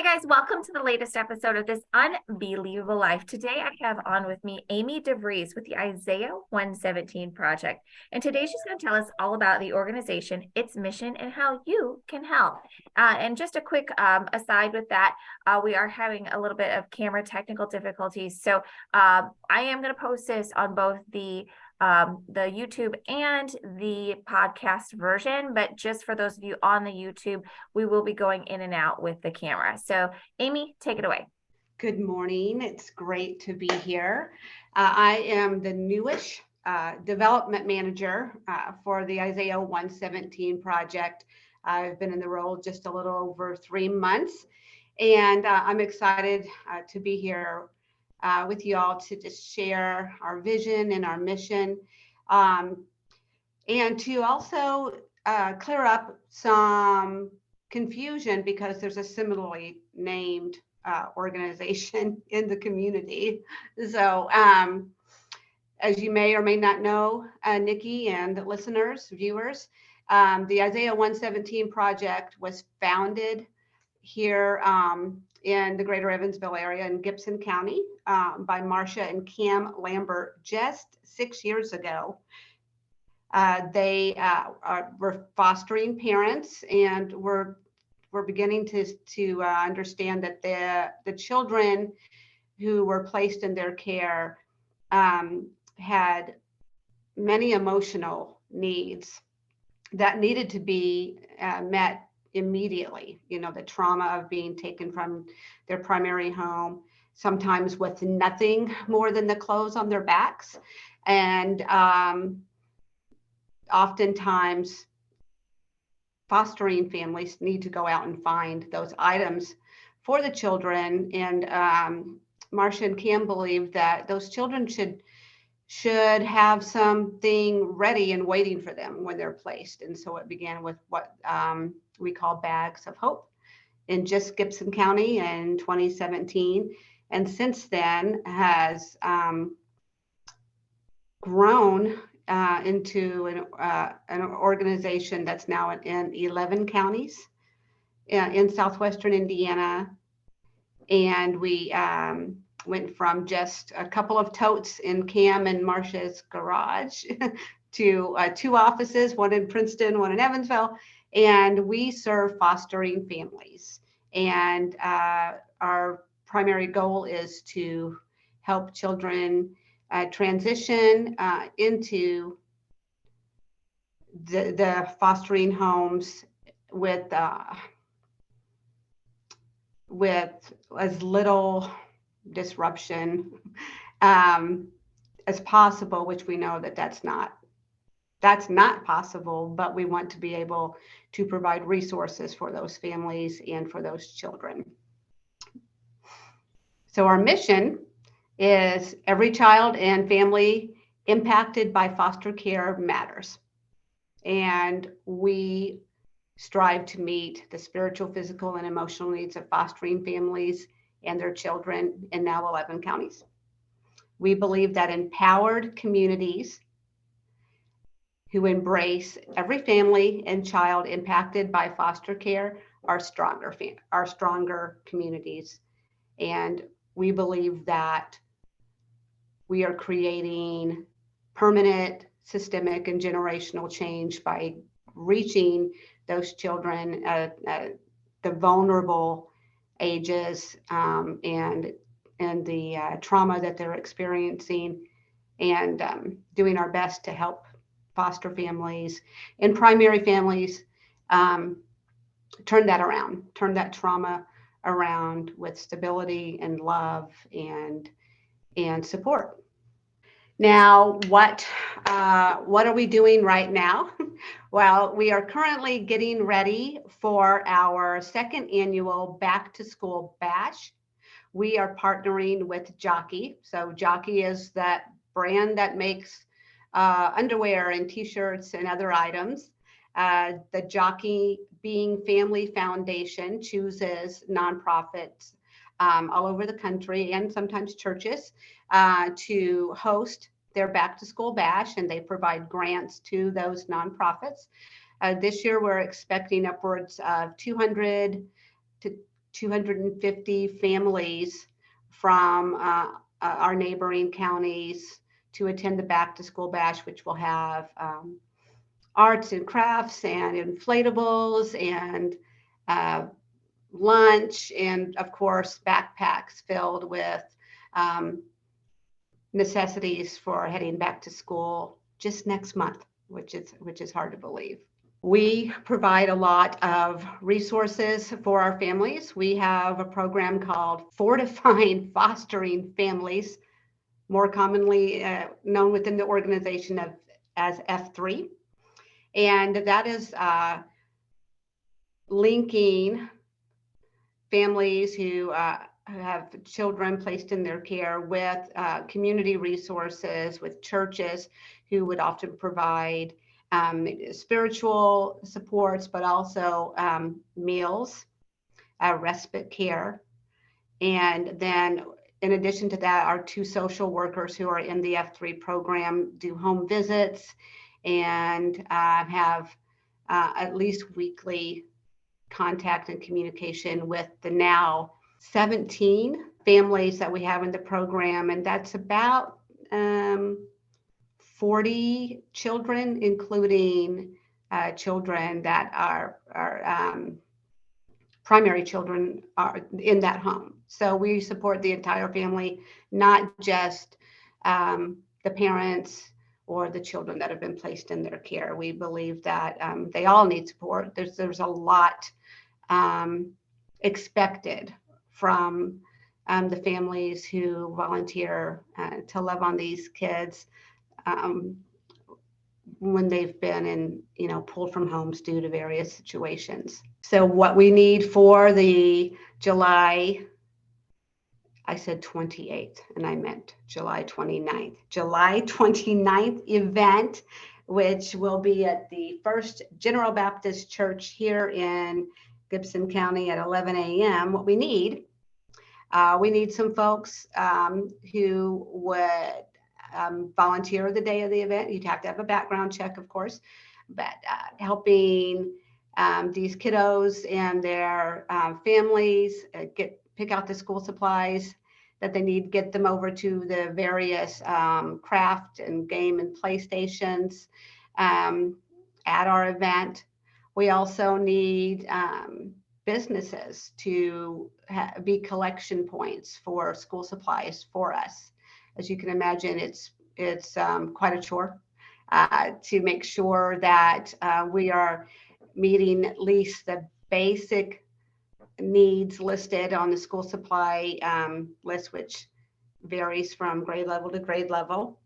guys, welcome to the latest episode of this Unbelievable Life. Today I have on with me Amy DeVries with the Isaiah 117 Project. And today she's going to tell us all about the organization, its mission, and how you can help. And just a quick aside with that, we are having a little bit of camera technical difficulties. So I am going to post this on both the YouTube and the podcast version, but just for those of you on the YouTube, we will be going in and out with the camera. So Amy, take it away. Good morning. It's great to be here. I am the newish development manager for the Isaiah 117 project. I've been in the role just a little over 3 months, and I'm excited to be here with you all to just share our vision and our mission, and to also clear up some confusion because there's a similarly named organization in the community. So as you may or may not know, Nikki and listeners, viewers, the Isaiah 117 project was founded here in the greater Evansville area in Gibson County by Marcia and Cam Lambert just 6 years ago. They were fostering parents, and we're beginning to understand that the children who were placed in their care had many emotional needs that needed to be met immediately. You know, the trauma of being taken from their primary home, sometimes with nothing more than the clothes on their backs. And oftentimes fostering families need to go out and find those items for the children. And Marcia and Cam believe that those children should have something ready and waiting for them when they're placed. And so it began with what we call Bags of Hope in just Gibson County in 2017. And since then has grown into an organization that's now in 11 counties in southwestern Indiana. And we went from just a couple of totes in Cam and Marcia's garage to 2 offices, one in Princeton, one in Evansville. And we serve fostering families. And our primary goal is to help children transition into the fostering homes with as little disruption as possible, which we know that that's not possible, but we want to be able to provide resources for those families and for those children. So our mission is every child and family impacted by foster care matters. And we strive to meet the spiritual, physical, and emotional needs of fostering families and their children in now 11 counties. We believe that empowered communities who embrace every family and child impacted by foster care are stronger communities. And we believe that we are creating permanent, systemic, and generational change by reaching those children at the vulnerable ages and the trauma that they're experiencing, and doing our best to help foster families and primary families turn that trauma around with stability and love and support. Now, what are we doing right now? Well, we are currently getting ready for our 2nd annual Back to School Bash. We are partnering with Jockey. So Jockey is that brand that makes underwear and t-shirts and other items. The Jockey Being Family Foundation chooses nonprofits all over the country and sometimes churches to host their back to school bash, and they provide grants to those nonprofits. This year, we're expecting upwards of 200 to 250 families from our neighboring counties to attend the Back to School Bash, which will have arts and crafts and inflatables and lunch, and of course backpacks filled with necessities for heading back to school just next month, which is hard to believe. We provide a lot of resources for our families. We have a program called Fortifying Fostering Families, more commonly known within the organization as F3. And that is linking families who have children placed in their care with community resources, with churches who would often provide spiritual supports, but also meals, respite care. And then in addition to that, our 2 social workers who are in the F3 program do home visits and have at least weekly contact and communication with the now 17 families that we have in the program. And that's about 40 children, including children that are primary children are in that home. So we support the entire family, not just the parents or the children that have been placed in their care. We believe that they all need support. There's a lot expected from the families who volunteer to love on these kids when they've been pulled from homes due to various situations. So what we need for the July 28th, and I meant July 29th. July 29th event, which will be at the First General Baptist Church here in Gibson County at 11 a.m. What we need some folks who would volunteer the day of the event. You'd have to have a background check, of course, but helping these kiddos and their families pick out the school supplies that they need, get them over to the various craft and game and play stations at our event. We also need businesses to be collection points for school supplies for us. As you can imagine, it's quite a chore to make sure that we are meeting at least the basic needs listed on the school supply list, which varies from grade level to grade level.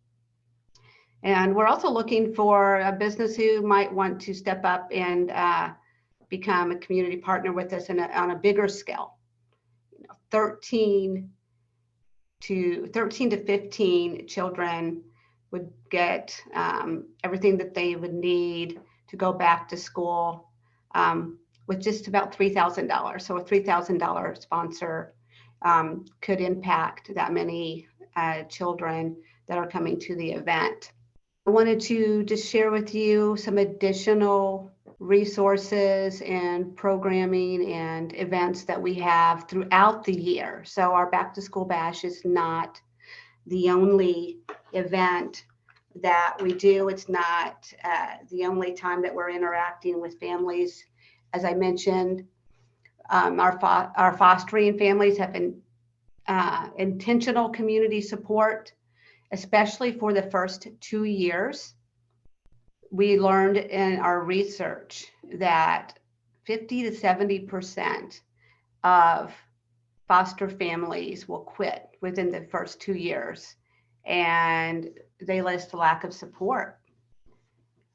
And we're also looking for a business who might want to step up and become a community partner with us on a bigger scale. 13 to 15 children would get everything that they would need to go back to school with just about $3,000. So a $3,000 sponsor could impact that many children that are coming to the event. I wanted to just share with you some additional resources and programming and events that we have throughout the year. So our Back to School Bash is not the only event that we do. It's not the only time that we're interacting with families. As I mentioned, our fostering families have been intentional community support, especially for the first 2 years. We learned in our research that 50 to 70% of foster families will quit within the first 2 years, and they list lack of support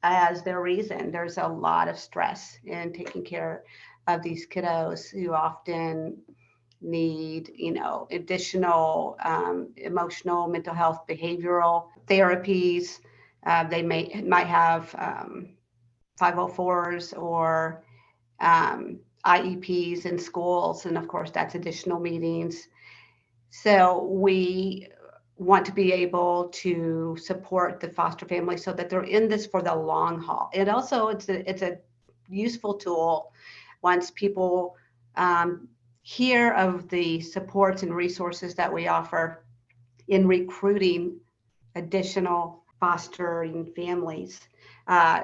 as their reason. There's a lot of stress in taking care of these kiddos who often need, additional emotional, mental health, behavioral therapies. They might have 504s or IEPs in schools, and of course that's additional meetings. So we want to be able to support the foster family so that they're in this for the long haul. And also it's a useful tool once people hear of the supports and resources that we offer in recruiting additional fostering families. Uh,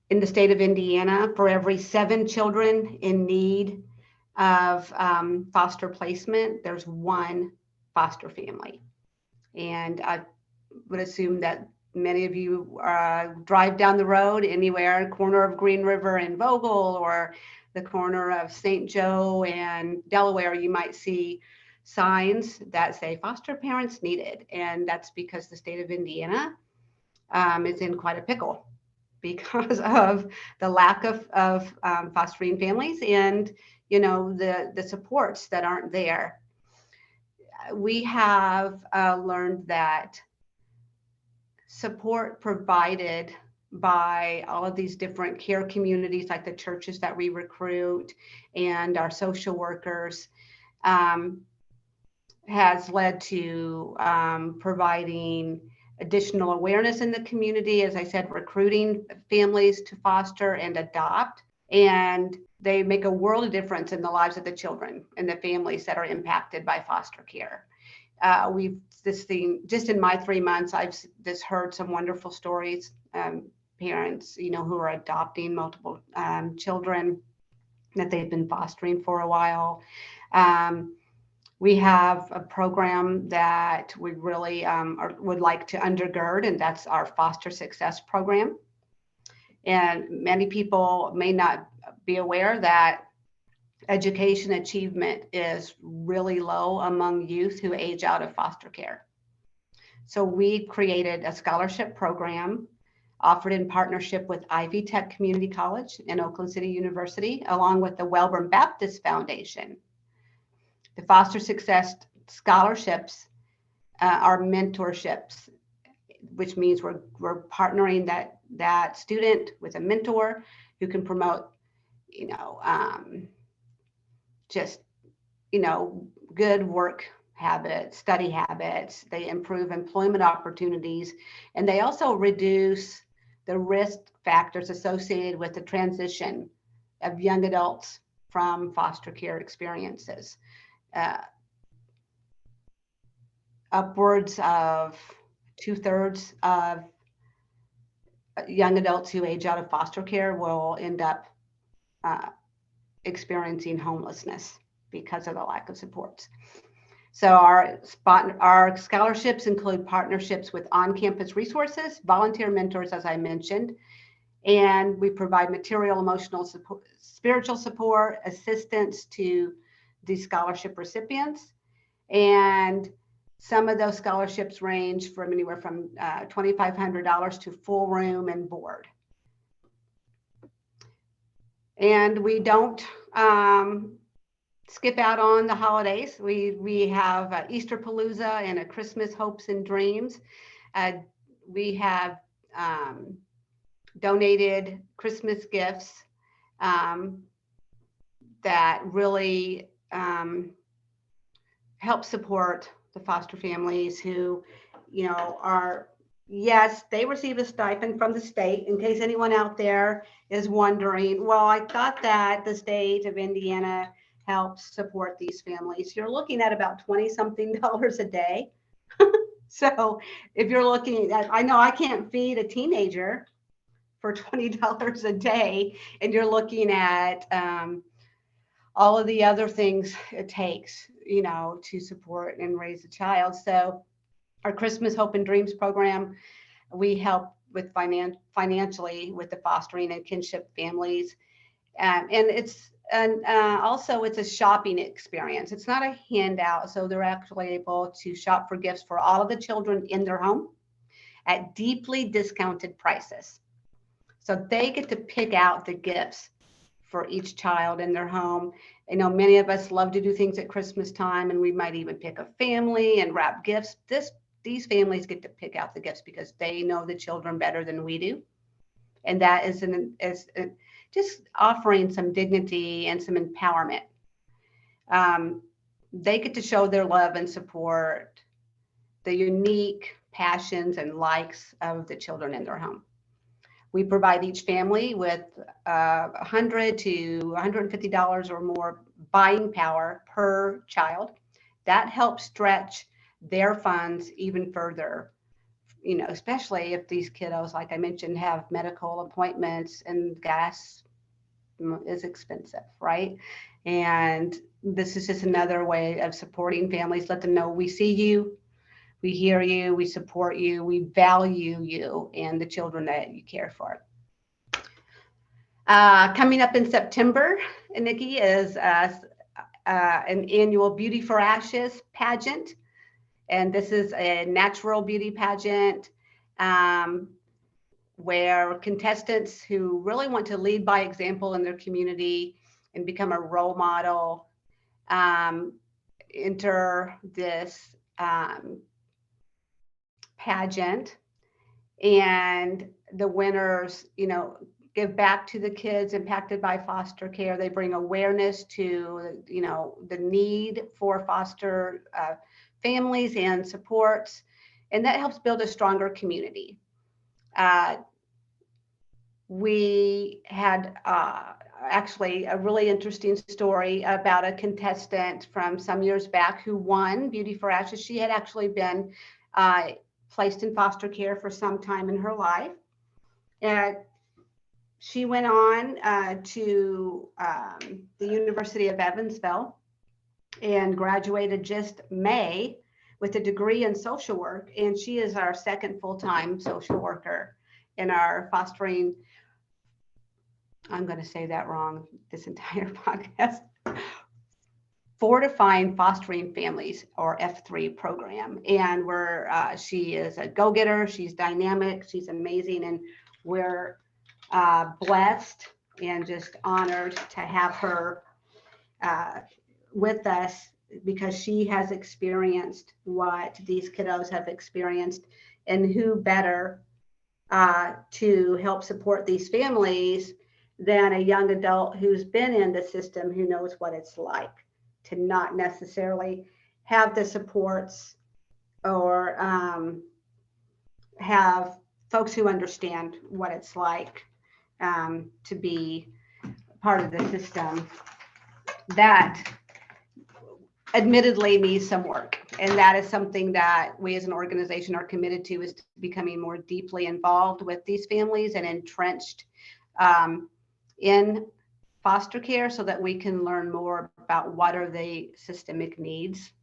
in the state of Indiana, for every 7 children in need of foster placement, there's 1 foster family. And I would assume that many of you drive down the road anywhere, corner of Green River and Vogel, or the corner of St. Joe and Delaware, you might see signs that say foster parents needed. And that's because the state of Indiana is in quite a pickle because of the lack of fostering families and, you know, the supports that aren't there. We have learned that support provided by all of these different care communities, like the churches that we recruit and our social workers, has led to providing additional awareness in the community. As I said, recruiting families to foster and adopt. And they make a world of difference in the lives of the children and the families that are impacted by foster care. We've just in my 3 months, I've just heard some wonderful stories. Parents, you know, who are adopting multiple children that they've been fostering for a while. We have a program that we really would like to undergird, and that's our Foster Success Program. And many people may not be aware that education achievement is really low among youth who age out of foster care. So we created a scholarship program offered in partnership with Ivy Tech Community College and Oakland City University, along with the Wellborn Baptist Foundation. The Foster Success Scholarships are mentorships, which means we're partnering that student with a mentor who can promote, you know, just, you know, good work habits, study habits. They improve employment opportunities, and they also reduce the risk factors associated with the transition of young adults from foster care experiences. Upwards of 2/3 of young adults who age out of foster care will end up experiencing homelessness because of the lack of supports. So our scholarships include partnerships with on-campus resources, volunteer mentors, as I mentioned, and we provide material, emotional support, spiritual support, assistance to the scholarship recipients. And some of those scholarships range from anywhere from $2,500 to full room and board. And we don't skip out on the holidays. We have Easter Palooza and a Christmas Hopes and Dreams. We have donated Christmas gifts that really help support the foster families who, you know, are, yes, they receive a stipend from the state. In case anyone out there is wondering, well, I thought that the state of Indiana helps support these families. You're looking at about 20-something dollars a day. So if you're looking at, I know I can't feed a teenager for $20 a day, and you're looking at all of the other things it takes, you know, to support and raise a child. So our Christmas Hope and Dreams program, we help with financially with the fostering and kinship families. And also it's a shopping experience. It's not a handout. So they're actually able to shop for gifts for all of the children in their home at deeply discounted prices. So they get to pick out the gifts for each child in their home. I know many of us love to do things at Christmas time, and we might even pick a family and wrap gifts. These families get to pick out the gifts because they know the children better than we do. And that is just offering some dignity and some empowerment. They get to show their love and support the unique passions and likes of the children in their home. We provide each family with $100 to $150 or more buying power per child. That helps stretch their funds even further, especially if these kiddos, like I mentioned, have medical appointments and gas is expensive, right? And this is just another way of supporting families. Let them know we see you, we hear you, we support you, we value you and the children that you care for. Coming up in September, Nikki, is an annual Beauty for Ashes pageant. And this is a natural beauty pageant where contestants who really want to lead by example in their community and become a role model enter this pageant. And the winners, give back to the kids impacted by foster care. They bring awareness to, the need for foster families and supports, and that helps build a stronger community. We had actually a really interesting story about a contestant from some years back who won Beauty for Ashes. She had actually been placed in foster care for some time in her life. And she went on to the University of Evansville and graduated just May with a degree in social work. And she is our second full-time social worker in our fostering, I'm going to say that wrong this entire podcast, Fortifying Fostering Families, or F3 program. And she is a go-getter, she's dynamic, she's amazing, and we're blessed and just honored to have her with us because she has experienced what these kiddos have experienced, and who better to help support these families than a young adult who's been in the system, who knows what it's like to not necessarily have the supports or have folks who understand what it's like to be part of the system that admittedly needs some work. And that is something that we as an organization are committed to, is to becoming more deeply involved with these families and entrenched in foster care, so that we can learn more about what are the systemic needs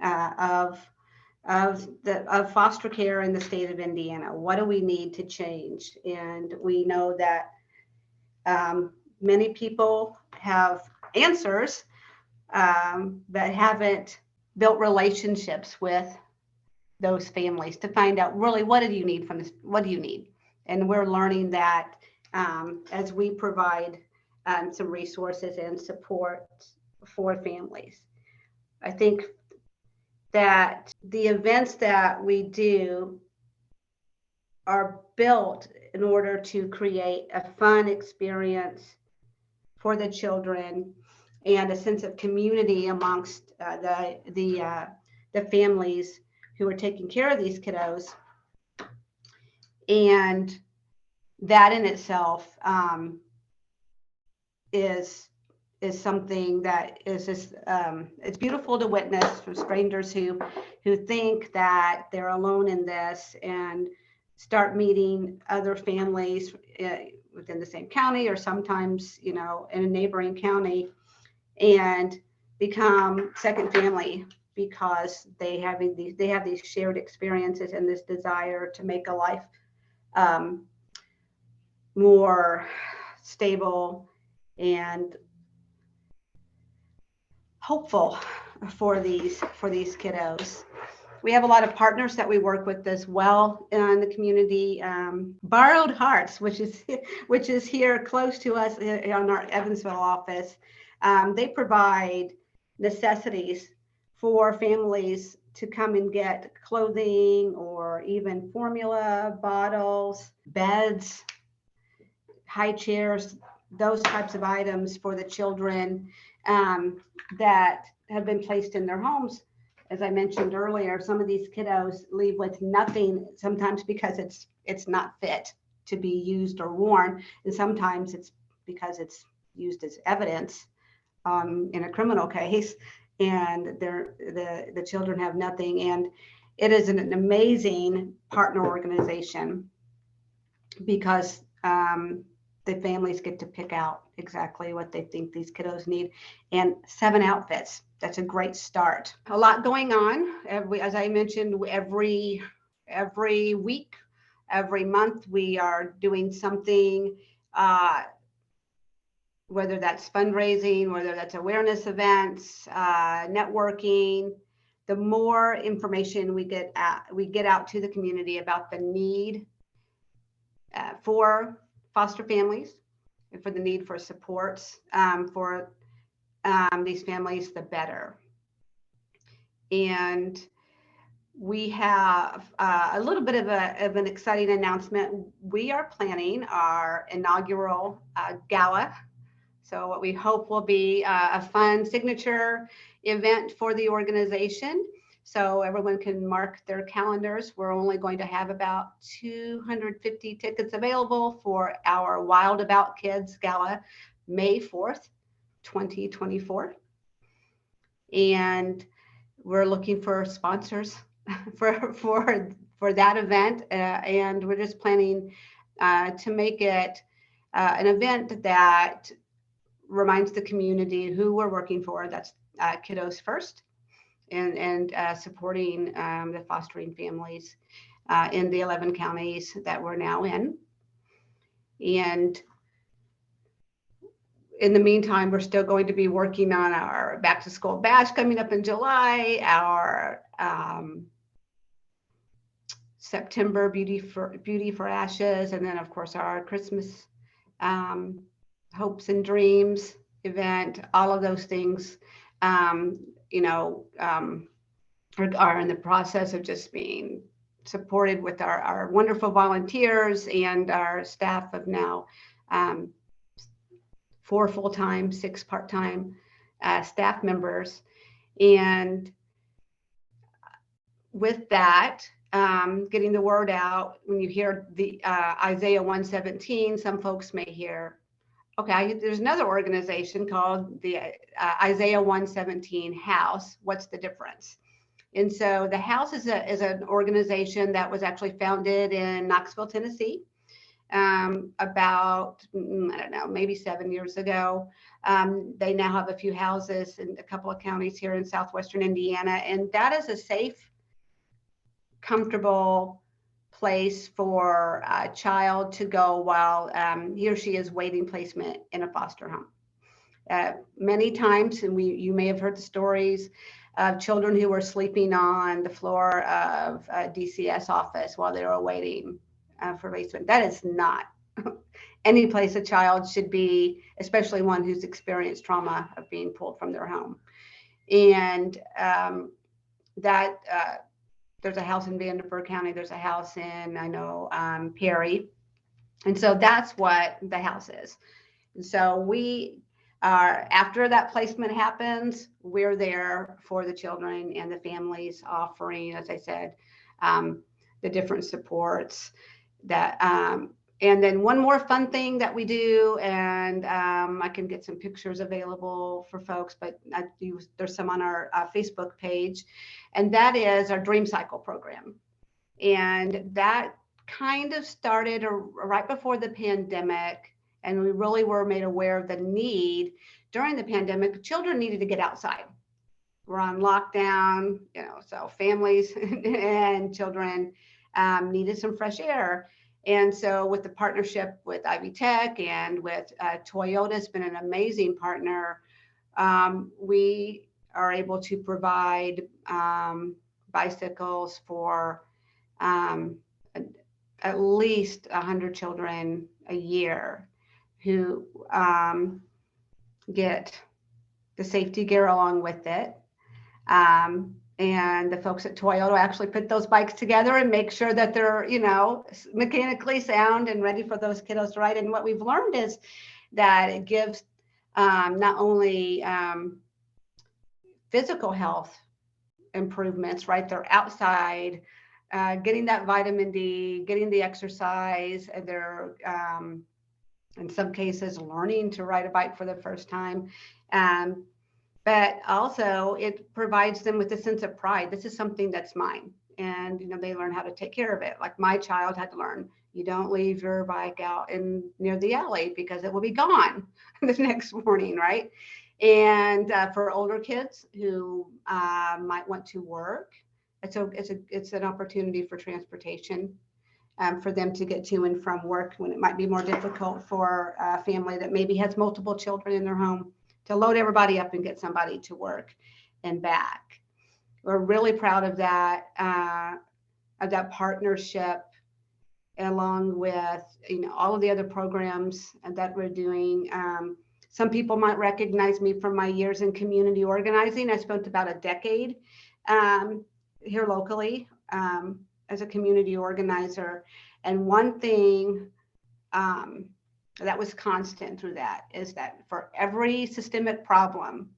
of foster care in the state of Indiana. What do we need to change? And we know that many people have answers, but haven't built relationships with those families to find out really, what do you need from this? What do you need? And we're learning that as we provide some resources and support for families. I think that the events that we do are built in order to create a fun experience for the children and a sense of community amongst the families who are taking care of these kiddos. And that in itself is something that is just it's beautiful to witness for strangers who think that they're alone in this, and start meeting other families within the same county, or sometimes in a neighboring county, and become second family because they have these shared experiences and this desire to make a life more stable and hopeful for these kiddos. We have a lot of partners that we work with as well in the community. Borrowed Hearts, which is here close to us in our Evansville office. They provide necessities for families to come and get clothing, or even formula, bottles, beds, high chairs, those types of items for the children that have been placed in their homes. As I mentioned earlier, some of these kiddos leave with nothing, sometimes because it's not fit to be used or worn, and sometimes it's because it's used as evidence in a criminal case, and the children have nothing. And it is an amazing partner organization because the families get to pick out exactly what they think these kiddos need. And 7 outfits, that's a great start. A lot going on. As I mentioned, every week, every month, we are doing something, whether that's fundraising, whether that's awareness events, networking. The more information we get out to the community about the need for foster families and for the need for supports for these families, the better. And we have a little bit of an exciting announcement. We are planning our inaugural gala. So what we hope will be a fun signature event for the organization. So everyone can mark their calendars. We're only going to have about 250 tickets available for our Wild About Kids Gala, May 4th, 2024. And we're looking for sponsors for that event. And we're just planning to make it an event that reminds the community who we're working for. That's Kiddos First, and supporting the fostering families in the 11 counties that we're now in. And in the meantime, we're still going to be working on our back to school bash coming up in July, our September Beauty for Ashes, and then of course our Christmas Hopes and Dreams event. All of those things, are in the process of just being supported with our wonderful volunteers and our staff of now 4 full-time, 6 part-time staff members. And with that, getting the word out, when you hear the Isaiah 117, some folks may hear, okay, there's another organization called the Isaiah 117 House. What's the difference? And so the House is an organization that was actually founded in Knoxville, Tennessee, about, I don't know, maybe 7 years ago. They now have a few houses in a couple of counties here in southwestern Indiana, and that is a safe, comfortable place for a child to go while he or she is waiting placement in a foster home. Many times, and you may have heard the stories of children who were sleeping on the floor of a DCS office while they were waiting for placement. That is not any place a child should be, especially one who's experienced trauma of being pulled from their home. And there's a house in Vanderburgh County. There's a house in, I know, Perry. And so that's what the house is. And so we are, after that placement happens, we're there for the children and the families, offering, as I said, the different supports that, and then one more fun thing that we do, and I can get some pictures available for folks, but there's some on our Facebook page, and that is our Dream Cycle program. And that kind of started right before the pandemic, and we really were made aware of the need during the pandemic. Children needed to get outside. We're on lockdown, so families and children needed some fresh air. And so with the partnership with Ivy Tech and with Toyota's been an amazing partner, we are able to provide bicycles for at least 100 children a year who get the safety gear along with it. And the folks at Toyota actually put those bikes together and make sure that they're, mechanically sound and ready for those kiddos to ride. And what we've learned is that it gives not only physical health improvements, right? They're outside, getting that vitamin D, getting the exercise, they're in some cases, learning to ride a bike for the first time. Um, but also it provides them with a sense of pride. This is something that's mine. And, they learn how to take care of it. Like my child had to learn, you don't leave your bike out in near the alley because it will be gone the next morning, right? And for older kids who might want to work, it's an opportunity for transportation, for them to get to and from work when it might be more difficult for a family that maybe has multiple children in their home to load everybody up and get somebody to work and back. We're really proud of that partnership, along with all of the other programs that we're doing. Some people might recognize me from my years in community organizing. I spent about a decade here locally as a community organizer. And one thing that was constant through that is that for every systemic problem,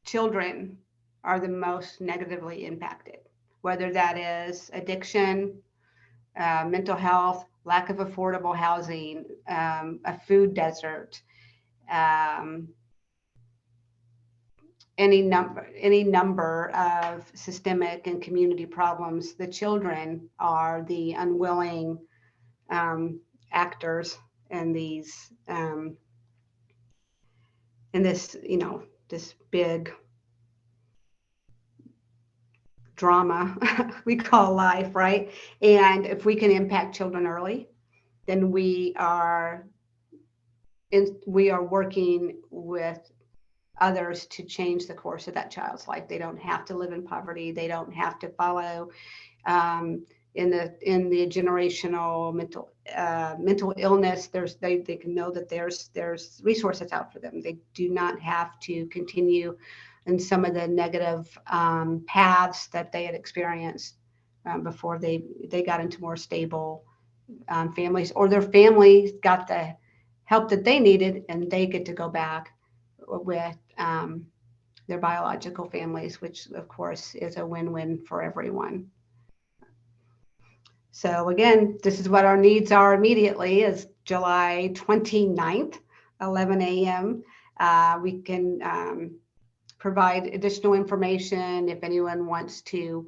children are the most negatively impacted, whether that is addiction, mental health, lack of affordable housing, a food desert, um, any number of systemic and community problems. The children are the unwilling actors in these in this this big drama we call life, right? And if we can impact children early, then we are working with others to change the course of that child's life. They don't have to live in poverty. They don't have to follow in the generational mental illness. They can know that there's resources out for them. They do not have to continue in some of the negative paths that they had experienced before they got into more stable families, or their families got the help that they needed and they get to go back with their biological families, which of course is a win-win for everyone. So again, this is what our needs are immediately, is July 29th, 11 a.m. We can provide additional information if anyone wants to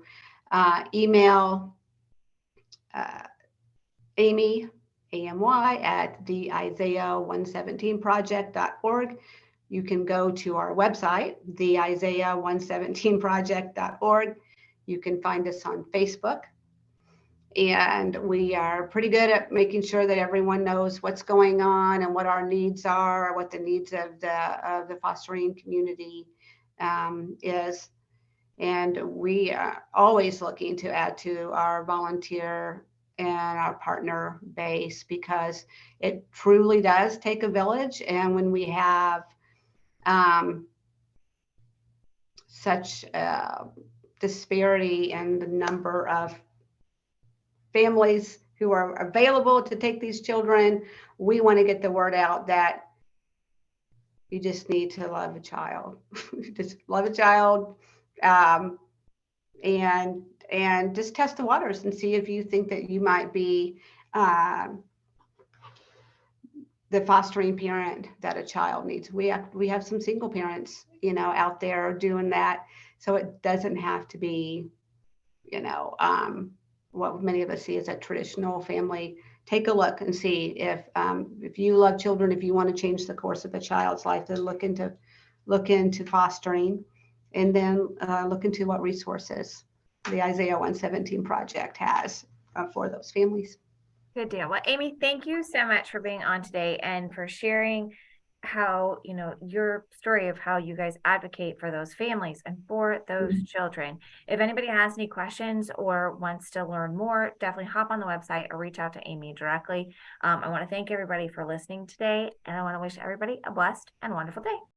email Amy, AMY, at the Isaiah117project.org. You can go to our website, the Isaiah117project.org. You can find us on Facebook. And we are pretty good at making sure that everyone knows what's going on and what our needs are, or what the needs of the fostering community is. And we are always looking to add to our volunteer and our partner base, because it truly does take a village. And when we have such disparity in the number of families who are available to take these children, we want to get the word out that you just need to love a child. Just love a child, and just test the waters and see if you think that you might be the fostering parent that a child needs. We have some single parents, out there doing that, so it doesn't have to be, what many of us see as a traditional family. Take a look and see if you love children, if you want to change the course of a child's life, then look into fostering, and then look into what resources the Isaiah 117 project has for those families. Good deal. Well, Amy, thank you so much for being on today and for sharing how, your story of how you guys advocate for those families and for those children. If anybody has any questions or wants to learn more, definitely hop on the website or reach out to Amy directly. I want to thank everybody for listening today, and I want to wish everybody a blessed and wonderful day.